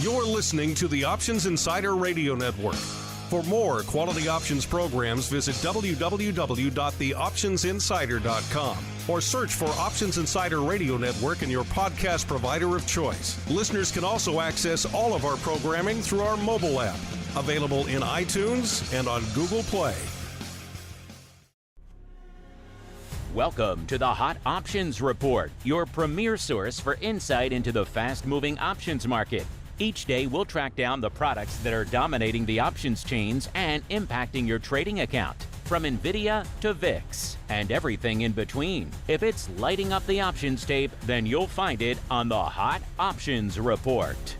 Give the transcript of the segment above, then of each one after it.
You're listening to the Options Insider Radio Network. For more quality options programs, visit www.theoptionsinsider.com or search for Options Insider Radio Network in your podcast provider of choice. Listeners can also access all of our programming through our mobile app, available in iTunes and on Google Play. Welcome to the Hot Options Report, your premier source for insight into the fast-moving options market. Each day, we'll track down the products that are dominating the options chains and impacting your trading account, from NVIDIA to VIX and everything in between. If it's lighting up the options tape, then you'll find it on the Hot Options Report.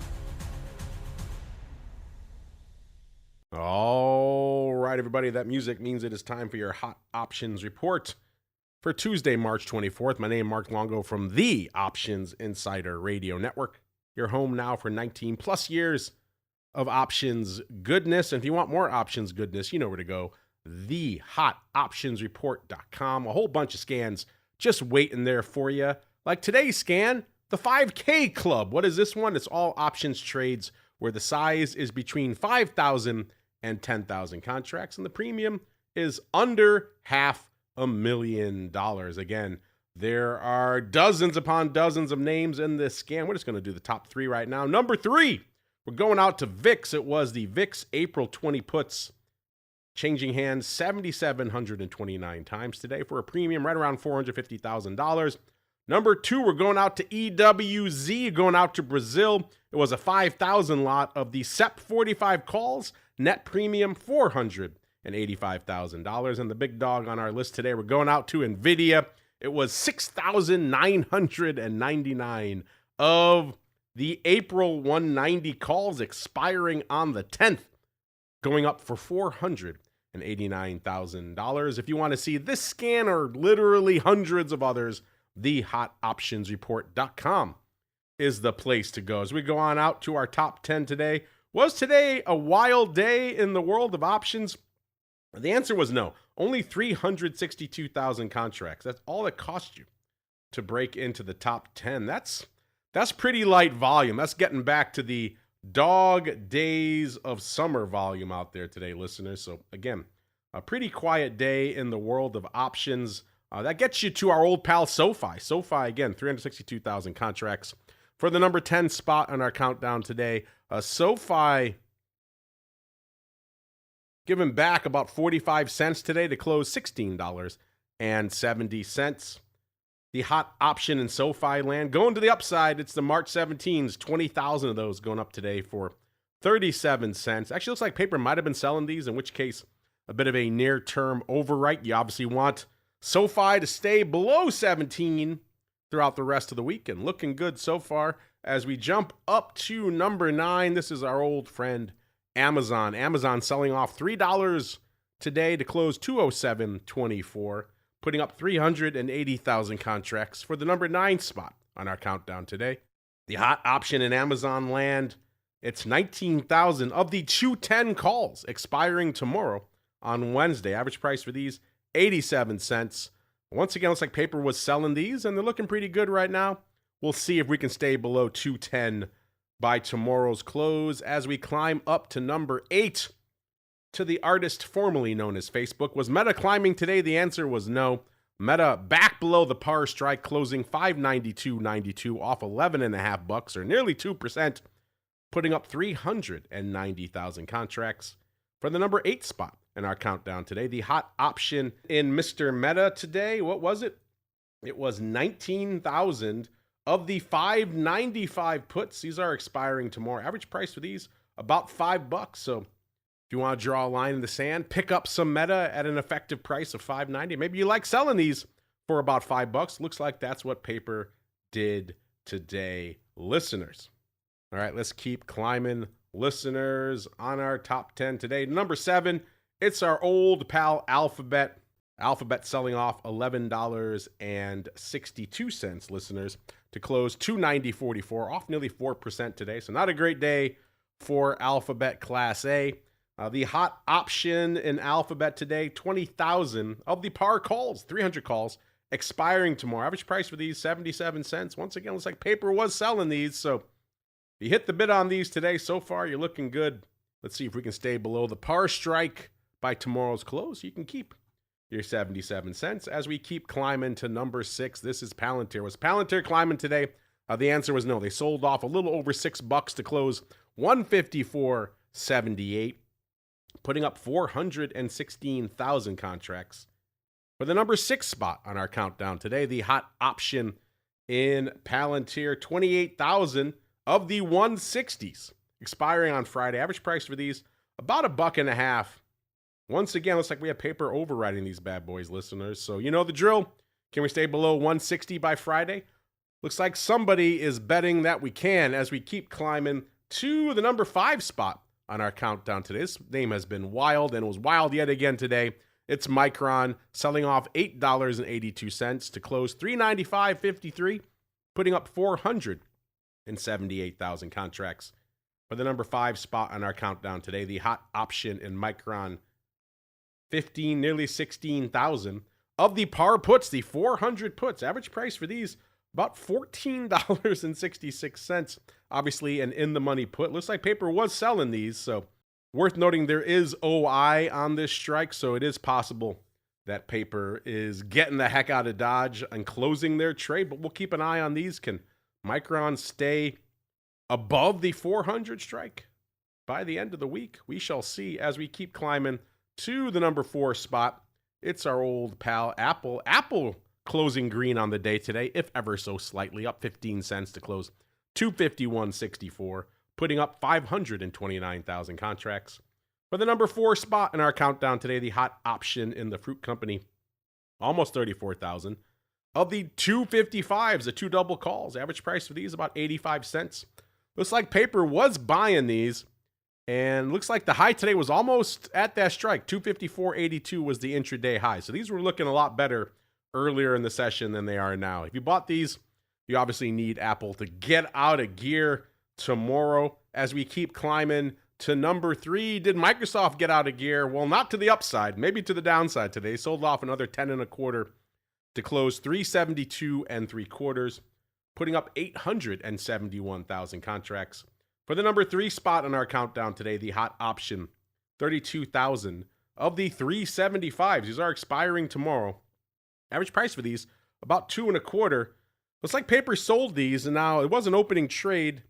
All right, everybody, that music means it is time for your Hot Options Report for Tuesday, March 24th. My name is Mark Longo from the Options Insider Radio Network. Your home now for 19 plus years of options goodness. And if you want more options goodness, you know where to go. TheHotOptionsReport.com. A whole bunch of scans just waiting there for you. Like today's scan, the 5K Club. What is this one? It's all options trades where the size is between 5,000 and 10,000 contracts. And the premium is under $500,000. Again, there are dozens upon dozens of names in this scan. We're just going to do the top three right now. Number 3, we're going out to VIX. It was the VIX April 20 puts, changing hands 7,729 times today for a premium right around $450,000. Number 2, we're going out to EWZ, going out to Brazil. It was a 5,000 lot of the SEP 45 calls, net premium $485,000. And the big dog on our list today, we're going out to NVIDIA. It was 6,999 of the April 190 calls expiring on the 10th, going up for $489,000. If you want to see this scan or literally hundreds of others, thehotoptionsreport.com is the place to go. As we go on out to our top 10 today, was today a wild day in the world of options? The answer was no. Only 362,000 contracts. That's all it cost you to break into the top 10. That's pretty light volume. That's getting back to the dog days of summer volume out there today, listeners. So again, a pretty quiet day in the world of options. That gets you to our old pal SoFi. SoFi, again, 362,000 contracts for the number 10 spot on our countdown today. SoFi giving back about 45 cents today to close $16.70. The hot option in SoFi land going to the upside. It's the March 17s, 20,000 of those going up today for 37 cents. Actually, looks like paper might have been selling these, in which case a bit of a near-term overwrite. You obviously want SoFi to stay below 17 throughout the rest of the week, and looking good so far. As we jump up to number 9, this is our old friend Amazon. Amazon selling off $3 today to close $207.24, putting up 380,000 contracts for the number 9 spot on our countdown today. The hot option in Amazon land, it's 19,000 of the 210 calls expiring tomorrow on Wednesday. Average price for these, 87 cents. Once again, looks like paper was selling these, and they're looking pretty good right now. We'll see if we can stay below 210 by tomorrow's close. As we climb up to number 8, to the artist formerly known as Facebook. Was Meta climbing today? The answer was no. Meta back below the par strike, closing $592.92 off $11.50 or nearly 2%, putting up 390,000 contracts for the number 8 spot in our countdown today. The hot option in Mr. Meta today, what was it? It was 19,000 of the 595 puts. These are expiring tomorrow. Average price for these, about $5. So if you want to draw a line in the sand, pick up some Meta at an effective price of $5.90. Maybe you like selling these for about $5. Looks like that's what paper did today, listeners. All right, let's keep climbing, listeners, on our top 10 today. Number 7, it's our old pal Alphabet. Alphabet selling off $11.62, listeners, to close $290.44, off nearly 4% today. So not a great day for Alphabet Class A. The hot option in Alphabet today, 20,000 of the par calls, 300 calls, expiring tomorrow. Average price for these, 77 cents. Once again, looks like paper was selling these. So if you hit the bid on these today, so far you're looking good. Let's see if we can stay below the par strike by tomorrow's close. You can keep your 77 cents as we keep climbing to number 6. This is Palantir. Was Palantir climbing today? The answer was no. They sold off a little over $6 to close 154.78, putting up 416,000 contracts for the number 6 spot on our countdown today. The hot option in Palantir, 28,000 of the 160s expiring on Friday. Average price for these about $1.50. Once again, looks like we have paper overriding these bad boys, listeners. So you know the drill. Can we stay below 160 by Friday? Looks like somebody is betting that we can as we keep climbing to the number 5 spot on our countdown today. This name has been wild, and it was wild yet again today. It's Micron, selling off $8.82 to close $395.53, putting up 478,000 contracts for the number 5 spot on our countdown today. The hot option in Micron, nearly 16,000 of the par puts, the 400 puts. Average price for these about $14.66. Obviously an in-the-money put. Looks like paper was selling these, so worth noting there is OI on this strike, so it is possible that paper is getting the heck out of Dodge and closing their trade, but we'll keep an eye on these. Can Micron stay above the 400 strike by the end of the week? We shall see as we keep climbing to the number 4 spot. It's our old pal Apple. Apple closing green on the day today, if ever so slightly, up 15 cents to close $251.64, putting up 529,000 contracts for the number 4 spot in our countdown today. The hot option in the fruit company, almost 34,000 of the 255s, the 2 double calls. Average price for these about 85 cents. Looks like paper was buying these, and looks like the high today was almost at that strike. 254.82 was the intraday high. So these were looking a lot better earlier in the session than they are now. If you bought these, you obviously need Apple to get out of gear tomorrow as we keep climbing to number 3. Did Microsoft get out of gear? Well, not to the upside, maybe to the downside today. Sold off another 10.25 to close 372.75, putting up 871,000 contracts for the number 3 spot on our countdown today. The hot option, 32,000 of the 375s. These are expiring tomorrow. Average price for these about 2.25. Looks like paper sold these, and now it was an opening trade.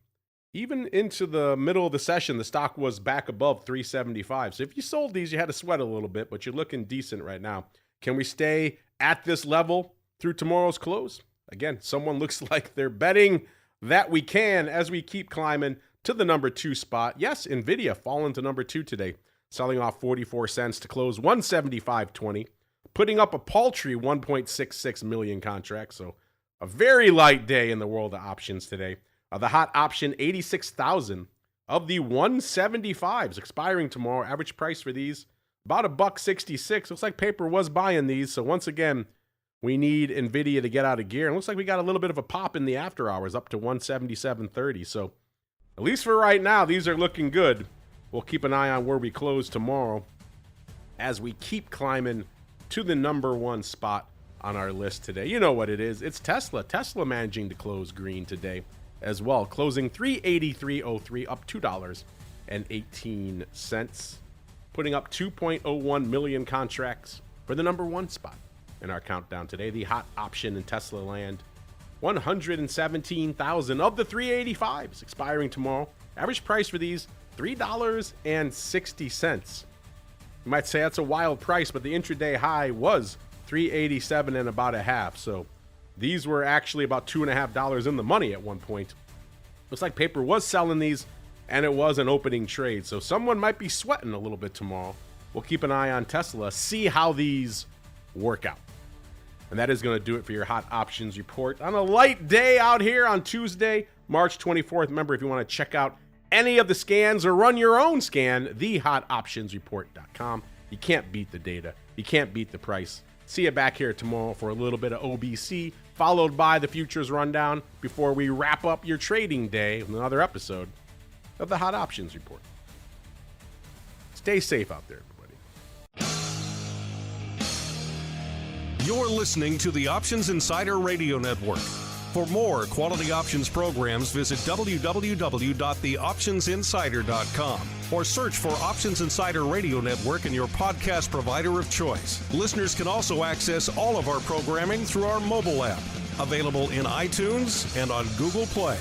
Even into the middle of the session, the stock was back above 375. So if you sold these, you had to sweat a little bit, but you're looking decent right now. Can we stay at this level through tomorrow's close? Again, someone looks like they're betting that we can as we keep climbing to the number 2 spot. Yes, NVIDIA falling to number 2 today, selling off 44 cents to close 175.20, putting up a paltry 1.66 million contracts. So a very light day in the world of options today. The hot option, 86,000 of the 175s expiring tomorrow. Average price for these about $1.66. Looks like paper was buying these. So once again, we need NVIDIA to get out of gear. And looks like we got a little bit of a pop in the after hours, up to 177.30. So at least for right now, these are looking good. We'll keep an eye on where we close tomorrow as we keep climbing to the number 1 spot on our list today. You know what it is. It's Tesla. Tesla managing to close green today as well, closing 383.03, up $2.18, putting up 2.01 million contracts for the number 1 spot in our countdown today. The hot option in Tesla land, 117,000 of the 385s expiring tomorrow. Average price for these, $3.60. You might say that's a wild price, but the intraday high was $3.87 and about a half. So these were actually about $2.50 in the money at one point. Looks like paper was selling these, and it was an opening trade. So someone might be sweating a little bit tomorrow. We'll keep an eye on Tesla, see how these work out. And that is going to do it for your hot options report on a light day out here on Tuesday, March 24th. Remember, if you want to check out any of the scans or run your own scan, thehotoptionsreport.com. You can't beat the data. You can't beat the price. See you back here tomorrow for a little bit of OBC, followed by the futures rundown before we wrap up your trading day with another episode of the Hot Options Report. Stay safe out there, everybody. You're listening to the Options Insider Radio Network. For more quality options programs, visit www.theoptionsinsider.com or search for Options Insider Radio Network in your podcast provider of choice. Listeners can also access all of our programming through our mobile app, available in iTunes and on Google Play.